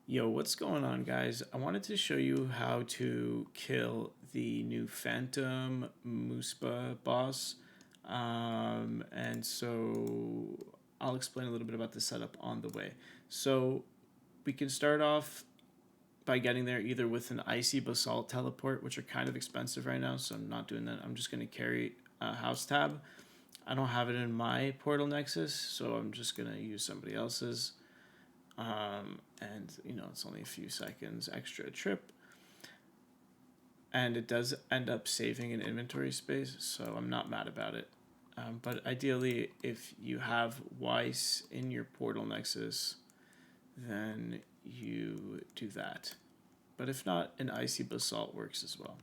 Yo, what's going on, guys? I wanted to show you how to kill the new Phantom Muspah boss. And so I'll explain a little bit about the setup on the way. So we can start off by getting there either with an Icy Basalt teleport, which are kind of expensive right now, so I'm not doing that. I'm just going to carry a House Tab. I don't have it in my Portal Nexus, so I'm just going to use somebody else's. And it's only a few seconds extra trip, and it does end up saving in inventory space, so I'm not mad about it. But ideally, if you have Weiss in your Portal Nexus, then you do that. But if not, an Icy Basalt works as well.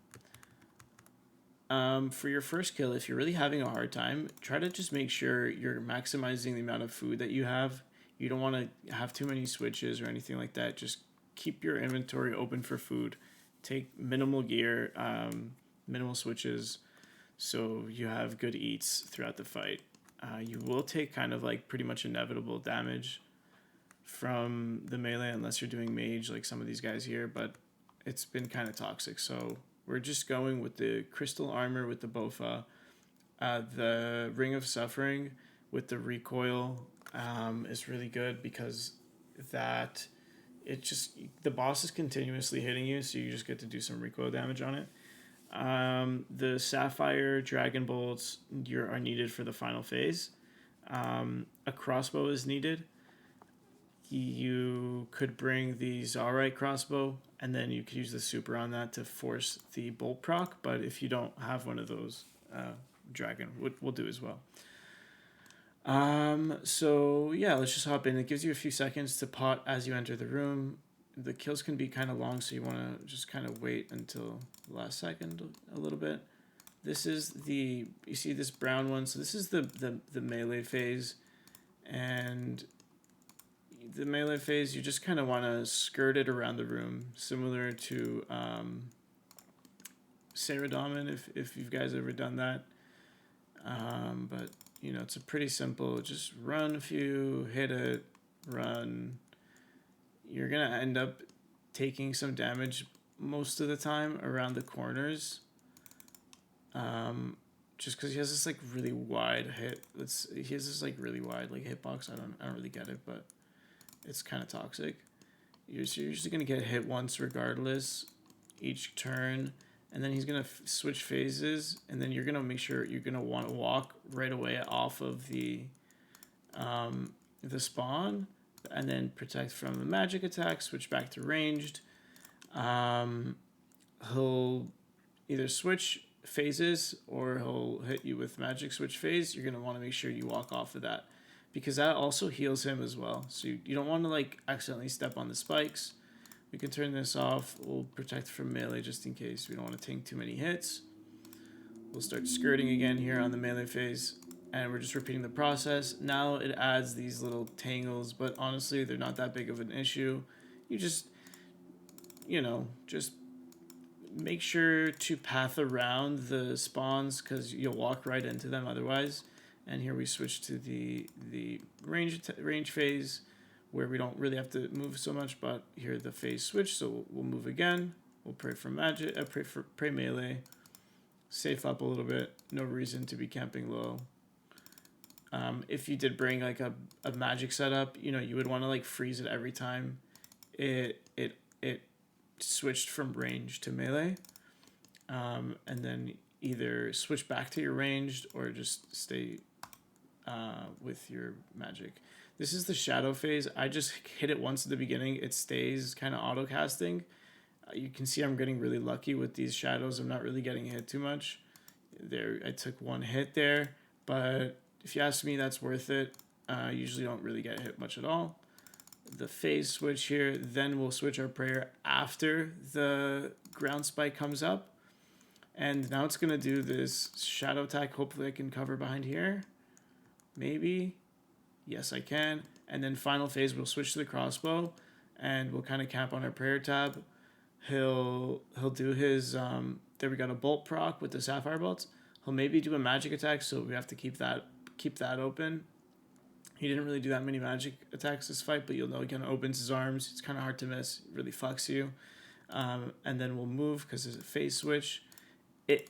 For your first kill, if you're really having a hard time, try to just make sure you're maximizing the amount of food that you have. You don't want to have too many switches or anything like that. Just keep your inventory open for food. Take minimal gear, minimal switches, so you have good eats throughout the fight. You will take kind of like pretty much inevitable damage from the melee unless you're doing mage like some of these guys here, but it's been kind of toxic. So we're just going with the crystal armor with the Bowfa, the Ring of Suffering with the recoil is really good because that it just the boss is continuously hitting you, so you just get to do some recoil damage on it. The Sapphire Dragon Bolts are needed for the final phase. A crossbow is needed. You could bring the Zarite crossbow, and then you could use the super on that to force the bolt proc. But if you don't have one of those, dragon will do as well. So yeah, let's just hop in. It gives you a few seconds to pot as you enter the room. The kills can be kind of long, so you want to just kind of wait until the last second a little bit. This is you see this brown one, so this is the melee phase, and the melee phase, you just kind of want to skirt it around the room, similar to Saradomin, if you guys ever done that. But it's a pretty simple, just run a few, hit it, run. You're going to end up taking some damage most of the time around the corners. Just because he has this like really wide hit. He has this like really wide like hitbox. I don't really get it, but it's kind of toxic. You're usually going to get hit once regardless each turn, and then he's going to switch phases, and then you're going to make sure you're going to want to walk right away off of the spawn, and then protect from the magic attack, switch back to ranged. He'll either switch phases or he'll hit you with magic switch phase. You're going to want to make sure you walk off of that, because that also heals him as well. So you don't want to like accidentally step on the spikes. We can turn this off. We'll protect from melee just in case we don't want to take too many hits. We'll start skirting again here on the melee phase, and we're just repeating the process. Now it adds these little tangles, but honestly, they're not that big of an issue. You just make sure to path around the spawns, because you'll walk right into them otherwise. And here we switch to the range phase, where we don't really have to move so much, but here the phase switch, so we'll move again. We'll pray for magic, pray melee, safe up a little bit. No reason to be camping low. If you did bring like a magic setup, you would want to like freeze it every time it switched from range to melee, and then either switch back to your ranged or just stay with your magic. This is the shadow phase. I just hit it once at the beginning. It stays kind of auto casting. You can see I'm getting really lucky with these shadows. I'm not really getting hit too much. There, I took one hit there, but if you ask me, that's worth it. Usually don't really get hit much at all. The phase switch here, then we'll switch our prayer after the ground spike comes up. And now it's going to do this shadow attack. Hopefully I can cover behind here. Maybe. Yes, I can. And then final phase, we'll switch to the crossbow, and we'll kind of camp on our prayer tab. He'll do his there we got a bolt proc with the sapphire bolts. He'll maybe do a magic attack, so we have to keep that open. He didn't really do that many magic attacks this fight, but you'll know he kind of opens his arms. It's kind of hard to miss. It really fucks you. And then we'll move because there's a phase switch.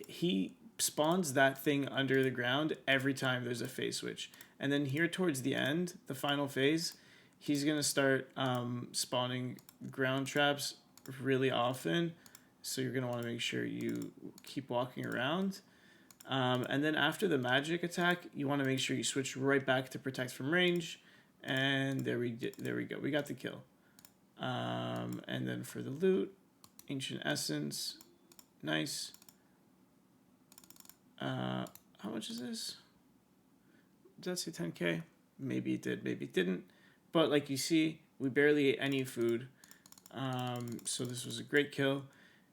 He spawns that thing under the ground every time there's a phase switch. And then here towards the end, the final phase, he's going to start spawning ground traps really often. So you're going to want to make sure you keep walking around. And then after the magic attack, you want to make sure you switch right back to protect from range. And there we go. We got the kill. And then for the loot, ancient essence. Nice. How much is this? Did that say 10k? Maybe it did, maybe it didn't. But like you see, we barely ate any food. So this was a great kill.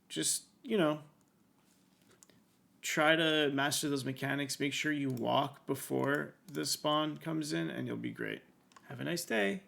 Just, try to master those mechanics. Make sure you walk before the spawn comes in and you'll be great. Have a nice day.